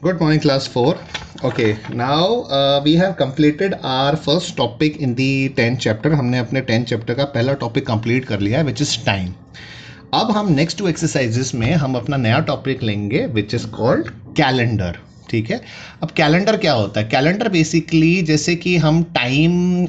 Good morning, class 4. Okay, now we have completed our first topic in the 10th chapter. हमने अपने 10th chapter का पहला topic complete कर लिया है, which is time. अब हम next two exercises में हम अपना नया topic लेंगे, which is called calendar. ठीक है. अब कैलेंडर क्या होता है? कैलेंडर बेसिकली जैसे कि हम टाइम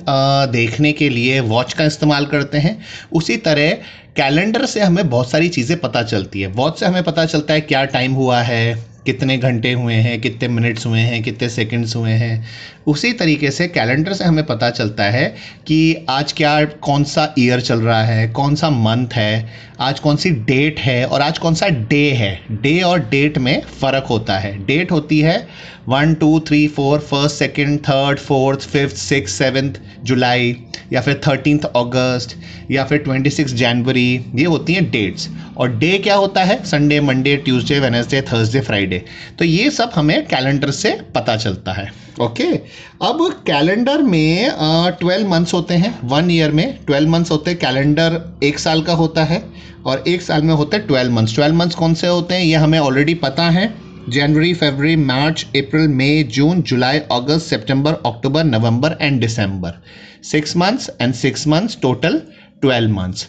देखने के लिए वॉच का इस्तेमाल करते हैं, उसी तरह कैलेंडर से हमें बहुत सारी चीज़ें पता चलती है. वॉच से हमें पता चलता है क्या टाइम हुआ है, कितने घंटे हुए हैं, कितने मिनट्स हुए हैं, कितने सेकंड्स हुए हैं. उसी तरीके से कैलेंडर से हमें पता चलता है कि आज क्या कौन सा ईयर चल रहा है, कौन सा मंथ है, आज कौन सी डेट है और आज कौन सा डे है. डे और डेट में फ़र्क होता है. डेट होती है 1 2 3 4 first second third fourth fifth six seventh जुलाई, या फिर 13 अगस्त, या फिर 26 जनवरी. ये होती हैं डेट्स. और डे क्या होता है? Sunday, Monday, Tuesday, Wednesday, Thursday, Friday. तो ये सब हमें कैलेंडर से पता चलता है. ओके. अब कैलेंडर में 12 मंथ्स होते हैं. 1 ईयर में 12 मंथ्स होते हैं. कैलेंडर एक साल का होता है और एक साल में होते हैं 12 मंथ्स. 12 मंथ्स कौन से होते हैं ये हमें ऑलरेडी पता है. जनवरी, फरवरी, मार्च, अप्रैल, मई, जून, जुलाई, अगस्त, सितंबर, अक्टूबर, नवंबर एंड दिसंबर. 6 months and 6 months, total 12 months.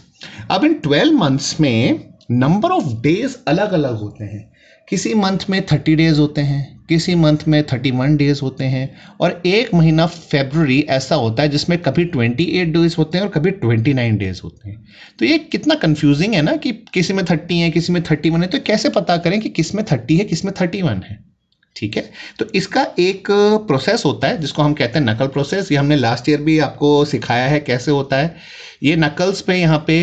अब इन 12 months में नंबर ऑफ डेज अलग अलग होते हैं. किसी मंथ में 30 डेज होते हैं, किसी मंथ में 31 डेज होते हैं, और एक महीना फरवरी ऐसा होता है जिसमें कभी 28 डेज होते हैं और कभी 29 डेज होते हैं. तो ये कितना कंफ्यूजिंग है ना कि किसी में 30 है, किसी में 31 है. तो कैसे पता करें कि किस में 30 है, किस में 31 है? ठीक है. तो इसका एक प्रोसेस होता है जिसको हम कहते हैं नकल प्रोसेस. ये हमने लास्ट ईयर भी आपको सिखाया है कैसे होता है. ये नकल्स पे यहाँ पे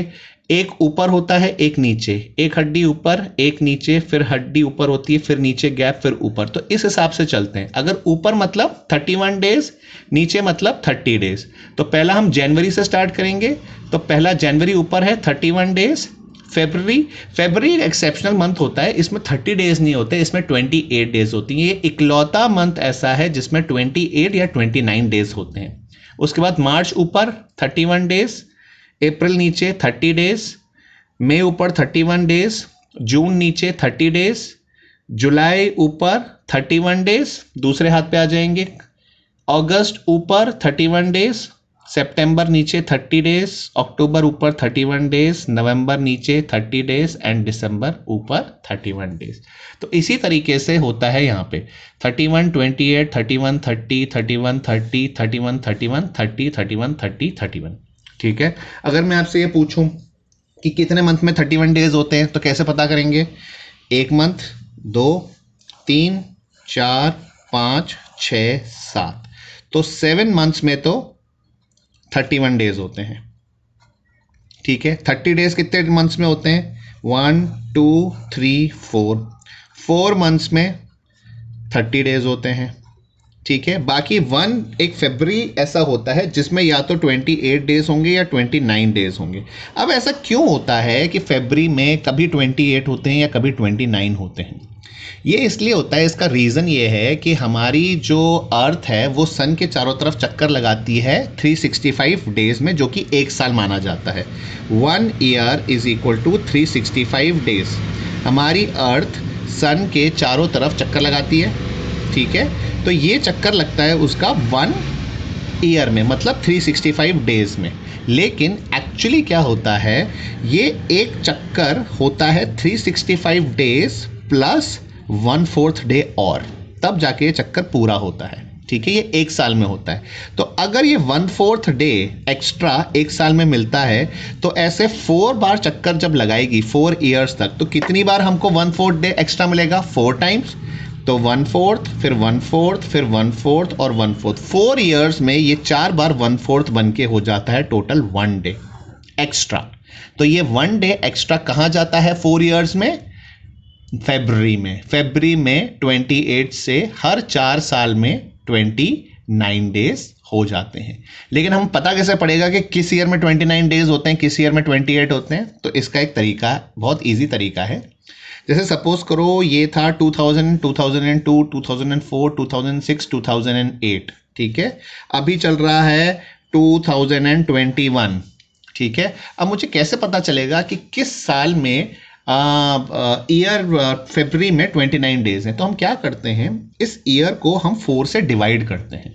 एक ऊपर होता है, एक नीचे, एक हड्डी ऊपर, एक नीचे, फिर हड्डी ऊपर होती है, फिर नीचे गैप, फिर ऊपर. तो इस हिसाब से चलते हैं. अगर ऊपर मतलब 31 डेज, नीचे मतलब 30 डेज. तो पहला हम जनवरी से स्टार्ट करेंगे. तो पहला जनवरी ऊपर है 31 डेज. फरवरी एक्सेप्शनल मंथ होता है, इसमें 30 डेज नहीं होते, इसमें 28 डेज होती हैं. ये इकलौता मंथ ऐसा है जिसमें 28 या 29 डेज होते हैं. उसके बाद मार्च ऊपर 31 डेज, अप्रैल नीचे 30 डेज, मई ऊपर 31 डेज, जून नीचे 30 डेज, जुलाई ऊपर 31 डेज, दूसरे हाथ पे आ जाएंगे. अगस्त ऊपर 31 डेज, सितंबर नीचे 30 डेज, अक्टूबर ऊपर 31 डेज, नवंबर नीचे 30 डेज एंड दिसंबर ऊपर 31 डेज. तो इसी तरीके से होता है यहाँ पे 31 28 31 30 31 30 31 31 30 31 30 31. ठीक है. अगर मैं आपसे ये पूछूं कि कितने मंथ में 31 डेज होते हैं तो कैसे पता करेंगे? 1 मंथ, 2, 3, 4, 5, 6, 7. तो 7 मंथ्स में तो 31 डेज होते हैं. ठीक है. 30 डेज कितने मंथ्स में होते हैं? 1 2 3 4. 4 मंथ्स में 30 डेज होते हैं. ठीक है. बाकी एक फरवरी ऐसा होता है जिसमें या तो 28 डेज होंगे या 29 डेज होंगे. अब ऐसा क्यों होता है कि फरवरी में कभी 28 होते हैं या कभी 29 होते हैं? ये इसलिए होता है, इसका रीज़न ये है कि हमारी जो अर्थ है वो सन के चारों तरफ चक्कर लगाती है 365 डेज में, जो कि एक साल माना जाता है. 1 year is equal to 365 days. हमारी अर्थ सन के चारों तरफ चक्कर लगाती है. ठीक है. तो ये चक्कर लगता है उसका 1 ईयर में, मतलब 365 डेज में. लेकिन एक्चुअली क्या होता है, ये एक चक्कर होता है 365 डेज प्लस 1/4 डे, और तब जाके ये चक्कर पूरा होता है. ठीक है. ये एक साल में होता है. तो अगर ये 1/4 डे एक्स्ट्रा एक साल में मिलता है तो ऐसे 4 बार चक्कर जब लगाएगी 4 ईयर्स तक, तो कितनी बार हमको 1/4 डे एक्स्ट्रा मिलेगा? 4 टाइम्स. तो 1/4, फिर 1/4, फिर 1/4 और 1/4. 4 ईयर्स में ये 4 बार 1/4 बन के हो जाता है टोटल 1 डे एक्स्ट्रा. तो ये 1 डे एक्स्ट्रा कहाँ जाता है 4 ईयर्स में? फरवरी में. फरवरी में 28 से हर 4 साल में 29 डेज हो जाते हैं. लेकिन हम पता कैसे पड़ेगा कि किस ईयर में 29 डेज होते हैं, किस ईयर में 28 होते हैं? तो इसका एक तरीका, बहुत ईजी तरीका है. जैसे सपोज करो ये था 2000, 2002, 2004, 2006, 2008. ठीक है. अभी चल रहा है 2021. ठीक है. अब मुझे कैसे पता चलेगा कि किस साल में ईयर फरवरी में 29 डेज हैं, तो हम क्या करते हैं, इस ईयर को हम 4 से डिवाइड करते हैं।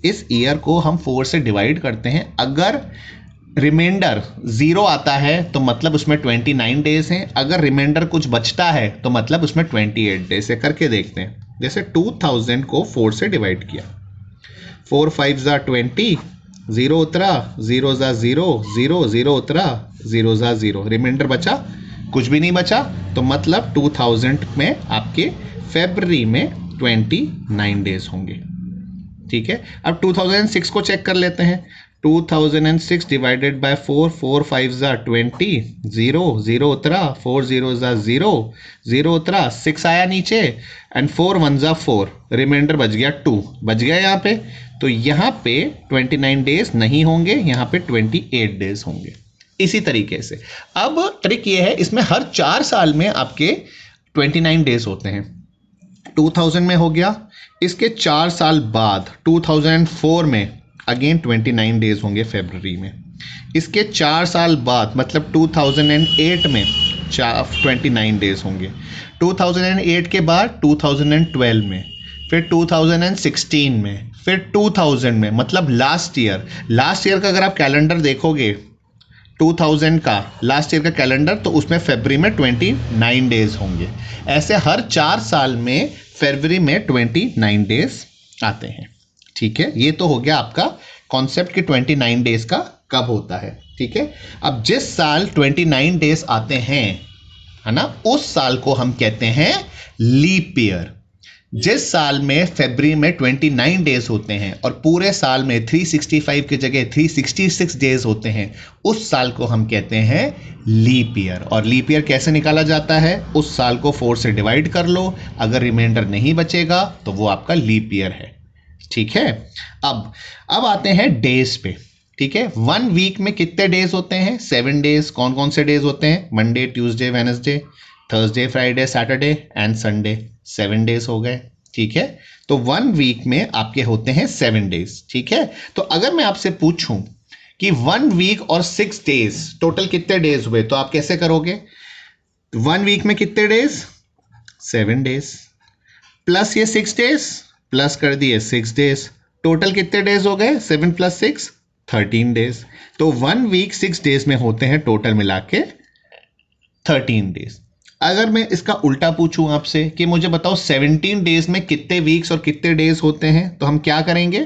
इस ईयर को हम 4 से डिवाइड करते हैं। अगर रिमाइंडर 0 आता है तो मतलब उसमें 29 डेज हैं, अगर रिमाइंडर कुछ बचता है तो मतलब उसमें 28 डेज है। करके देखते हैं। जैसे 2000 को 4 से डिवाइड किया, 4 5 ज़ा 20, 0 उतरा, 0 ज़ा 0, 0 0 उतरा, 0 ज़ा 0, रिमाइंडर बचा, कुछ भी नहीं बचा, तो मतलब 2000 में आपके फरवरी में 29 डेज होंगे। ठीक है, अब 2006 को चेक कर लेते हैं। 2006 डिवाइडेड बाय 4, 4 5 ज़ा 20, 0 0 उतरा, 4 0 ज़ा 0, 0 उतरा, 6 आया नीचे, एंड 4 1 ज़ा 4, रिमाइंडर बच गया 2, बच गया यहाँ पे। तो यहाँ पे 29 डेज नहीं होंगे, यहाँ पे 28 डेज होंगे। इसी तरीके से अब ट्रिक ये है, इसमें हर 4 साल में आपके 29 डेज होते हैं। 2000 में हो गया, इसके 4 साल बाद 2004 में अगेन 29 डेज होंगे फरवरी में। इसके 4 साल बाद मतलब 2008 में 29 डेज होंगे। 2008 के बाद 2012 में, फिर 2016 में, फिर 2000 में, मतलब लास्ट ईयर का अगर आप कैलेंडर देखोगे 2000 का लास्ट ईयर का कैलेंडर, तो उसमें फरवरी में 29 डेज होंगे। ऐसे हर 4 साल में फरवरी में 29 डेज आते हैं। ठीक है, ये तो हो गया आपका कॉन्सेप्ट कि 29 डेज का कब होता है। ठीक है, अब जिस साल 29 डेज आते हैं, है ना, उस साल को हम कहते हैं लीप ईयर। जिस साल में फरवरी में 29 डेज होते हैं और पूरे साल में 365 की जगह 366 डेज होते हैं, उस साल को हम कहते हैं लीप ईयर। और लीप ईयर कैसे निकाला जाता है, उस साल को 4 से डिवाइड कर लो, अगर रिमाइंडर नहीं बचेगा तो वो आपका लीप ईयर है। ठीक है, अब आते हैं डेज पे। ठीक है, 1 वीक में कितने डेज होते हैं, 7 डेज। कौन कौन से डेज होते हैं, Monday Tuesday Wednesday Thursday Friday Saturday and Sunday, 7 days हो गए। ठीक है, तो 1 वीक में आपके होते हैं 7 डेज। ठीक है, तो अगर मैं आपसे पूछूं कि 1 वीक और 6 डेज टोटल कितने डेज हुए, तो आप कैसे करोगे। 1 वीक में कितने डेज, 7 डेज, प्लस ये 6 डेज, प्लस कर दिए 6 डेज, टोटल कितने डेज हो गए, 7 + 6 13 डेज। तो 1 वीक 6 डेज में होते हैं टोटल मिला के 13 डेज। अगर मैं इसका उल्टा पूछूं आपसे कि मुझे बताओ 17 डेज में कितने वीक्स और कितने डेज होते हैं, तो हम क्या करेंगे,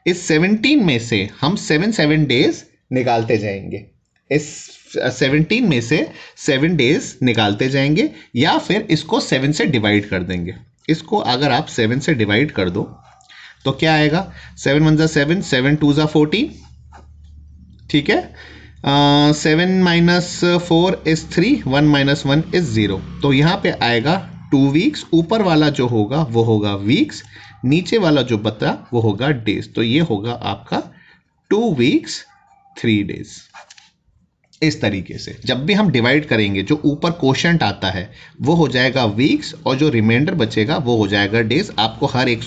इस 17 में से हम 7 डेज निकालते जाएंगे। इस 17 में से 7 डेज निकालते जाएंगे, या फिर इसको 7 से डिवाइड कर देंगे। इसको अगर आप 7 से डिवाइड कर दो तो क्या आएगा, 7 1 ज़ा 7, 7 2 ज़ा 40। ठीक है, 7 - 4 is 3, 1 - 1 is 0। तो यहाँ पे आएगा 2 वीक्स, ऊपर वाला जो होगा वो होगा वीक्स, नीचे वाला जो बता वो होगा डेज। तो ये होगा आपका 2 वीक्स 3 डेज। इस तरीके से जब भी हम डिवाइड करेंगे, जो ऊपर कोशेंट आता है वो हो जाएगा वीक्स, और जो रिमाइंडर बचेगा वो हो जाएगा डेज। आपको हर एक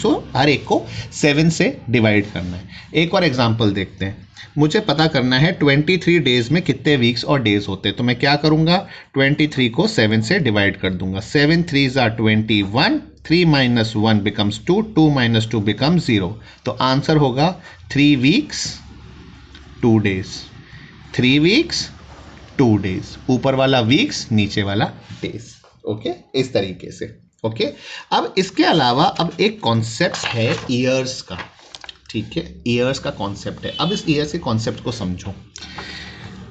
को 7 से डिवाइड करना है। एक और एग्जांपल देखते हैं। मुझे पता करना है 23 डेज में कितने वीक्स और डेज होते हैं, तो मैं क्या करूंगा, 23 को 7 से डिवाइड कर दूंगा। 7 3 ज़ा 21, 3 - 1 becomes 2, 2 - 2 becomes 0। तो आंसर होगा 3 weeks 2 days, 3 weeks 2 days, year वाला वीक्स नीचे वाला डेज। ओके, इस तरीके से। ओके, अब इसके अलावा अब एक कॉन्सेप्ट है ईयर्स का। ठीक है, ईयर्स का कॉन्सेप्ट है। अब इस ईयर्स के कॉन्सेप्ट को समझो।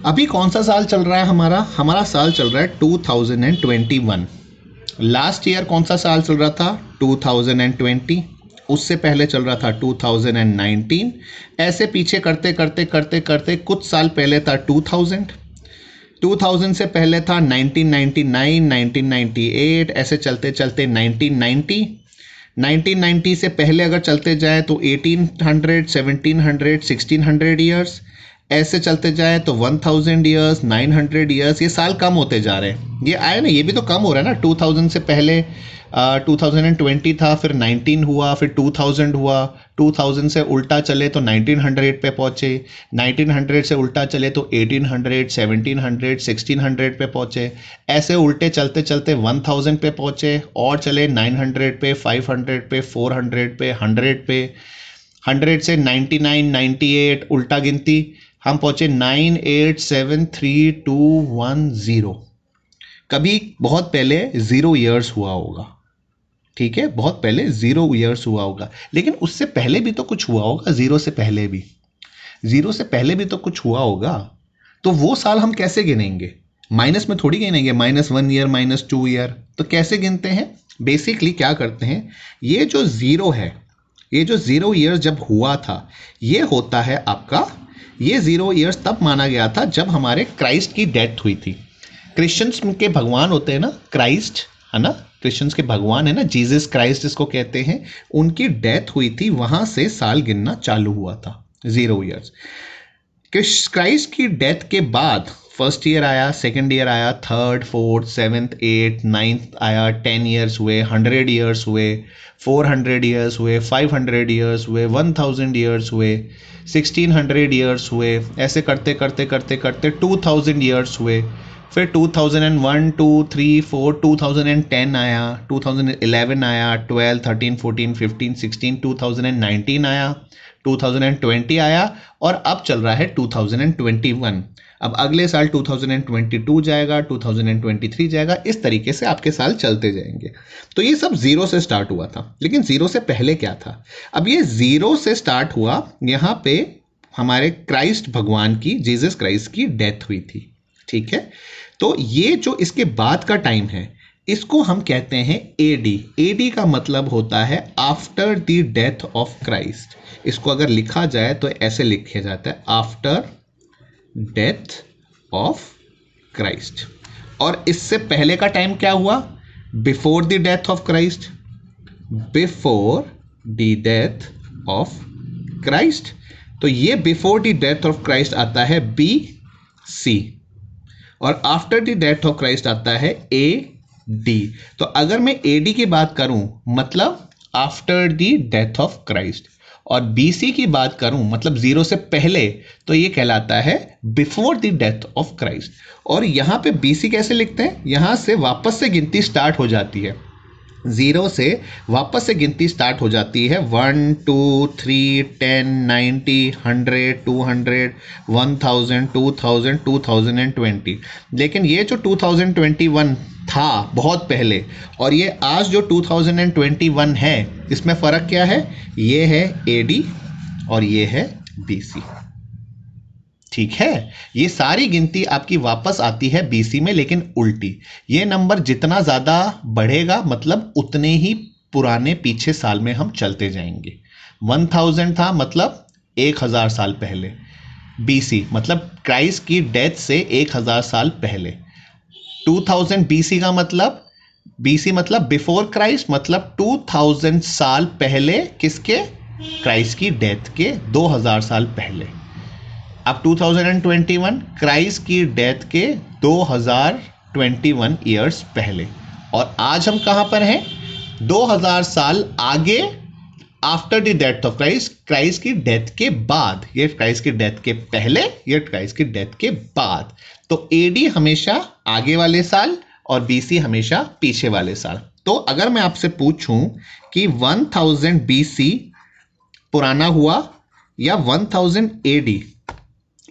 अभी कौन सा साल चल रहा है, हमारा साल चल रहा है 2021। लास्ट ईयर कौन सा साल चल रहा था, 2020। उससे पहले चल रहा था 2019। ऐसे पीछे करते करते करते करते कुछ साल पहले था 2000 से पहले था 1999, 1998, ऐसे चलते चलते 1990 से पहले अगर चलते जाए तो 1800, 1700, 1600 ईयर्स। ऐसे चलते जाए तो 1000 ईयर्स, 900 ईयर्स, ये साल कम होते जा रहे हैं। ये आए ना, ये भी तो कम हो रहा है ना। 2000 से पहले 2020 था, फिर 19 हुआ, फिर 2000 हुआ, 2000 से उल्टा चले तो 1900 पे पहुँचे, 1900 से उल्टा चले तो 1800, 1700, 1600 पे पहुँचे, ऐसे उल्टे चलते चलते 1000 पे पहुँचे, और चले 900 पे, 500 पे, 400 पे, 100 पे, 100 से 99, 98 उल्टा गिनती, हम पहुंचे 98732110। कभी बहुत पहले 0 ईयर्स हुआ होगा, ठीक है, बहुत पहले 0 ईयर्स हुआ होगा, लेकिन उससे पहले भी तो कुछ हुआ होगा, 0 से पहले भी, 0 से पहले भी तो कुछ हुआ होगा। तो वो साल हम कैसे गिनेंगे? माइनस में थोड़ी गिनेंगे, -1 ईयर, -2 ईयर। तो कैसे गिनते हैं? बेसिकली क्या करते हैं, ये जो 0 है, ये जो 0 ईयर्स जब हुआ था, ये होता है आपका, ये 0 ईयर्स तब माना गया था जब हमारे क्राइस्ट की डेथ हुई थी। क्रिश्चियंस के भगवान होते हैं ना, क्राइस्ट, है ना, क्रिश्चियंस के भगवान है ना, जीसस क्राइस्ट जिसको कहते हैं, उनकी डेथ हुई थी, वहां से साल गिनना चालू हुआ था, 0 ईयर्स। क्राइस्ट की डेथ के बाद फर्स्ट ईयर आया, सेकंड ईयर आया, third, fourth, seventh, eight, ninth आया, 10 ईयर्स हुए, 100 ईयर्स हुए, 400 ईयर्स हुए, 500 ईयर्स हुए, 1000 ईयर्स हुए, 1600 ईयर्स हुए, ऐसे करते करते करते करते 2000 ईयर्स हुए। फिर 2001, 2, 3, 4, 2010 आया, 2011 आया, 12, 13, 14, 15, 16, 2019 आया, 2020 आया, और अब चल रहा है 2021। अब अगले साल 2022 जाएगा, 2023 जाएगा, इस तरीके से आपके साल चलते जाएंगे। तो ये सब 0 से स्टार्ट हुआ था, लेकिन 0 से पहले क्या था? अब ये 0 से स्टार्ट हुआ, यहाँ पे हमारे क्राइस्ट भगवान की, जीसस क्राइस्ट की डेथ हुई थी, ठीक है। तो ये जो इसके बाद का टाइम है, इसको हम कहते हैं एडी। एडी का मतलब होता है after the death of Christ. इसको अगर लिखा जाए तो ऐसे लिखा जाता है, आफ्टर डेथ ऑफ क्राइस्ट। और इससे पहले का टाइम क्या हुआ? Before the death of Christ, before the death of Christ. तो ये before the death of Christ आता है बी सी, और after the death of Christ आता है ए डी। तो अगर मैं ए डी की बात करूं, मतलब after the death of Christ, और बीसी की बात करूं, मतलब 0 से पहले, तो ये कहलाता है before the death of Christ. और यहां पे बीसी कैसे लिखते हैं? यहां से वापस से गिनती स्टार्ट हो जाती है, 0 से वापस से गिनती स्टार्ट हो जाती है, 1, 2, 3, 10, 90, 100, 200, 1000, 2000, 2020। लेकिन ये जो 2021 था बहुत पहले, और ये आज जो 2021 है, इसमें फ़र्क क्या है? ये है एडी और ये है बीसी, ठीक है। ये सारी गिनती आपकी वापस आती है बीसी में, लेकिन उल्टी। ये नंबर जितना ज़्यादा बढ़ेगा, मतलब उतने ही पुराने पीछे साल में हम चलते जाएंगे। 1000 था, मतलब 1000 साल पहले। बीसी मतलब क्राइस्ट की डेथ से 1000 साल पहले। 2000 बीसी का मतलब, बीसी मतलब बिफोर क्राइस्ट, मतलब 2000 साल पहले, किसके? क्राइस्ट की डेथ के 2000 साल पहले। अब 2021 क्राइस्ट की डेथ के 2021 ईयर्स पहले। और आज हम कहां पर हैं? 2000 साल आगे, after the death of Christ, Christ की डेथ के बाद। ये क्राइस्ट की डेथ के पहले, ये क्राइस्ट की डेथ के बाद। तो एडी हमेशा आगे वाले साल और बीसी हमेशा पीछे वाले साल। तो अगर मैं आपसे पूछूं कि 1000 बीसी पुराना हुआ या 1000 एडी,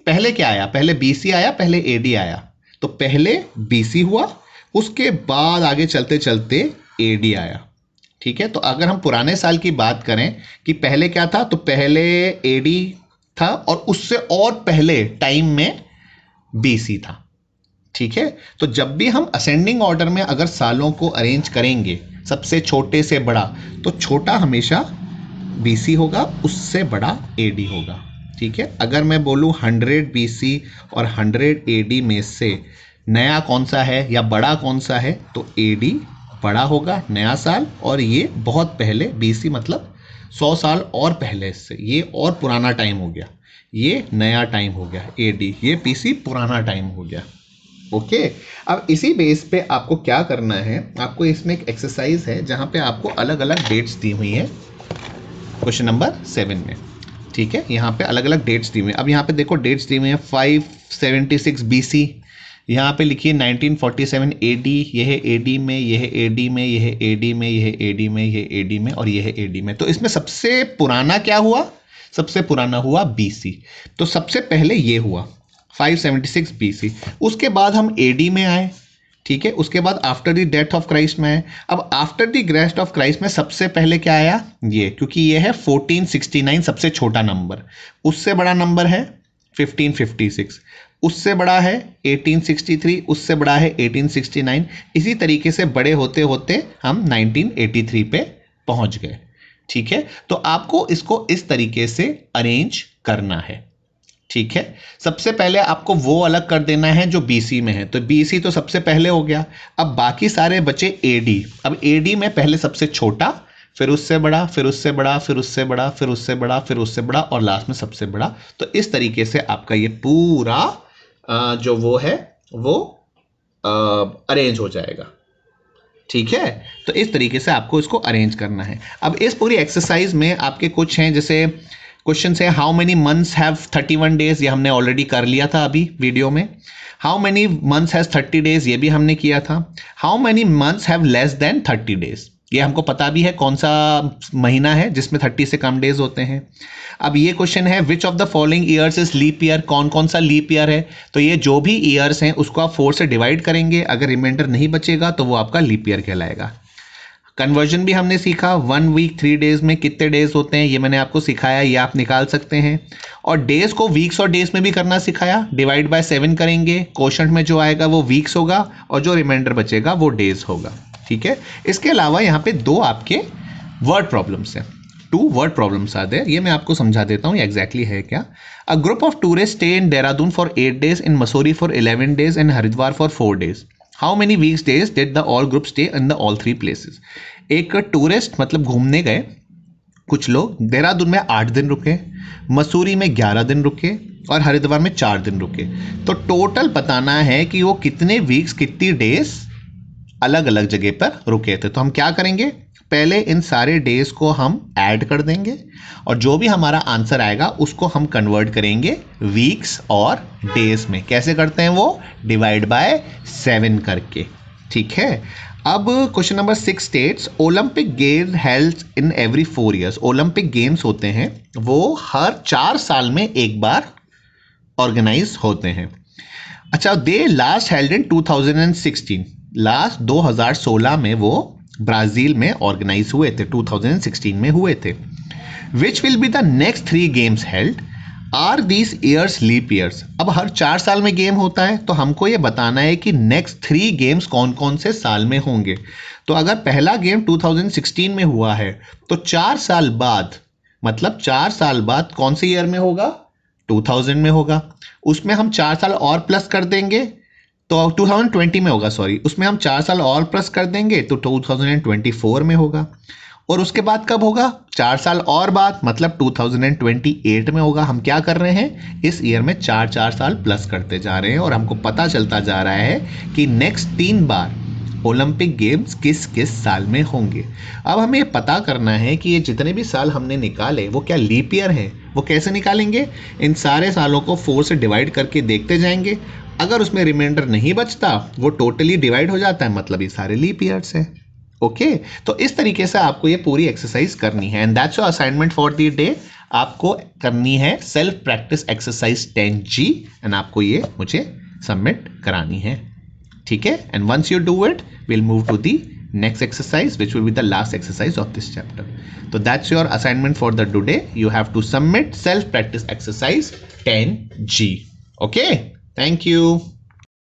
पहले क्या आया? पहले बीसी आया, पहले एडी आया? तो पहले बीसी हुआ, उसके बाद आगे चलते चलते एडी आया, ठीक है। तो अगर हम पुराने साल की बात करें कि पहले क्या था, तो पहले एडी था, और उससे और पहले टाइम में बीसी था, ठीक है। तो जब भी हम असेंडिंग ऑर्डर में अगर सालों को अरेंज करेंगे, सबसे छोटे से बड़ा, तो छोटा हमेशा बीसी होगा, उससे बड़ा एडी होगा, ठीक है। अगर मैं बोलूं 100 बीसी और 100 एडी में से नया कौन सा है या बड़ा कौन सा है, तो एडी बड़ा होगा, नया साल, और ये बहुत पहले, बीसी मतलब 100 साल और पहले, इससे ये और पुराना टाइम हो गया। ये नया टाइम हो गया AD, ये PC पुराना टाइम हो गया। ओके अब इसी बेस पे आपको क्या करना है, आपको इसमें एक एक्सरसाइज है जहां पे आपको अलग अलग डेट्स दी हुई हैं क्वेश्चन नंबर 7 में। ठीक है, यहाँ पे अलग अलग डेट्स दी हुई हैं। अब यहाँ पे देखो डेट्स दी हुई हैं 576 BC, यहाँ पे लिखिए 1947 AD, यह है AD में, यह है AD में, यह है AD में, यह है AD में, यह AD में और यह है AD में। तो इसमें सबसे पुराना क्या हुआ, सबसे पुराना हुआ BC। तो सबसे पहले ये हुआ 576 BC। उसके बाद हम AD में आए, ठीक है, उसके बाद after the death of Christ में आए। अब after the death of Christ में सबसे पहले क्या आया, ये, क्योंकि ये है 1469 सबसे छोटा नंबर, उससे बड़ा नंबर है 1556, उससे बड़ा है 1863, उससे बड़ा है 1869। इसी तरीके से बड़े होते होते हम 1983 पे पहुंच गए। ठीक है, तो आपको इसको इस तरीके से अरेंज करना है। ठीक है, सबसे पहले आपको वो अलग कर देना है जो BC में है, तो BC तो सबसे पहले हो गया। अब बाकी सारे बचे AD। अब AD में पहले सबसे छोटा, फिर उससे बड़ा, फिर उससे बड़ा, फिर उससे बड़ा, फिर उससे बड़ा, फिर उससे बड़ा और लास्ट में सबसे बड़ा। तो इस तरीके से आपका ये पूरा जो वो है वो अरेंज हो जाएगा। ठीक है, तो इस तरीके से आपको इसको अरेंज करना है। अब इस पूरी एक्सरसाइज में आपके कुछ हैं, जैसे क्वेश्चन है how many months have 31 days, ये हमने ऑलरेडी कर लिया था अभी वीडियो में। How many months has 30 days, ये भी हमने किया था। How many months have less than 30 days, ये हमको पता भी है कौन सा महीना है जिसमें 30 से कम डेज होते हैं। अब ये क्वेश्चन है which of the following years is leap year, कौन कौन सा लीप ईयर है। तो ये जो भी ईयर्स हैं उसको आप 4 से डिवाइड करेंगे, अगर रिमाइंडर नहीं बचेगा तो वो आपका लीप ईयर कहलाएगा। कन्वर्जन भी हमने सीखा, 1 वीक 3 डेज में कितने डेज होते हैं ये मैंने आपको सिखाया, ये आप निकाल सकते हैं। और डेज को वीक्स और डेज में भी करना सिखाया, डिवाइड बाय 7 करेंगे, क्वोशंट में जो आएगा वो वीक्स होगा और जो रिमाइंडर बचेगा वो डेज होगा। ठीक है, इसके अलावा यहाँ पे 2 आपके वर्ड प्रॉब्लम्स हैं, 2 वर्ड प्रॉब्लम्स आर देयर, ये मैं आपको समझा देता हूँ ये एग्जैक्टली है क्या। A group of tourist stay in Dehradun for 8 days, in Mussoorie for 11 days and Haridwar for 4 days। How many weeks days did the all group stay in the all 3 places. एक टूरिस्ट मतलब घूमने गए कुछ लोग, देहरादून में 8 दिन रुके, मसूरी में 11 दिन रुके और हरिद्वार में 4 दिन रुके। तो टोटल बताना है कि वो कितने वीक्स कितनी डेज अलग अलग जगह पर रुके थे। तो हम क्या करेंगे, पहले इन सारे डेज को हम ऐड कर देंगे और जो भी हमारा आंसर आएगा उसको हम कन्वर्ट करेंगे वीक्स और डेज में। कैसे करते हैं वो, डिवाइड बाय 7 करके। ठीक है, अब question number 6 states Olympic games held in every 4 years। Olympic games होते हैं वो हर 4 साल में एक बार ऑर्गेनाइज होते हैं। अच्छा, दे लास्ट हेल्ड इन 2016, लास्ट 2016 में वो ब्राजील में ऑर्गेनाइज हुए थे, 2016 में हुए थे। Which will be the next 3 games held, are these years leap years. अब हर 4 साल में गेम होता है तो हमको ये बताना है कि नेक्स्ट 3 गेम्स कौन कौन से साल में होंगे। तो अगर पहला गेम 2016 में हुआ है तो 4 साल बाद, मतलब 4 साल बाद कौन से ईयर में होगा, 2000 में होगा। उसमें हम 4 साल और प्लस कर देंगे तो 2020 में होगा, सॉरी, उसमें हम 4 साल और प्लस कर देंगे तो 2024 में होगा। और उसके बाद कब होगा, 4 साल और बाद, मतलब 2028 में होगा। हम क्या कर रहे हैं, इस ईयर में 4 साल प्लस करते जा रहे हैं और हमको पता चलता जा रहा है कि नेक्स्ट 3 बार ओलंपिक गेम्स किस किस साल में होंगे। अब हमें ये पता करना है कि ये जितने भी साल हमने निकाले वो क्या लीप ईयर हैं। वो कैसे निकालेंगे, इन सारे सालों को 4 से डिवाइड करके देखते जाएंगे, अगर उसमें रिमाइंडर नहीं बचता वो टोटली डिवाइड हो जाता है, मतलब ये सारे लीप ईयर्स हैं। ओके, तो इस तरीके से आपको ये पूरी एक्सरसाइज करनी है and that's your assignment for the day. आपको करनी है self practice exercise 10G and आपको ये मुझे सबमिट करानी है। ठीक है, and once you do it will move to the next exercise which will be the last exercise of this chapter. तो that's your assignment for the today. You have to submit self practice exercise 10G। Okay, thank you.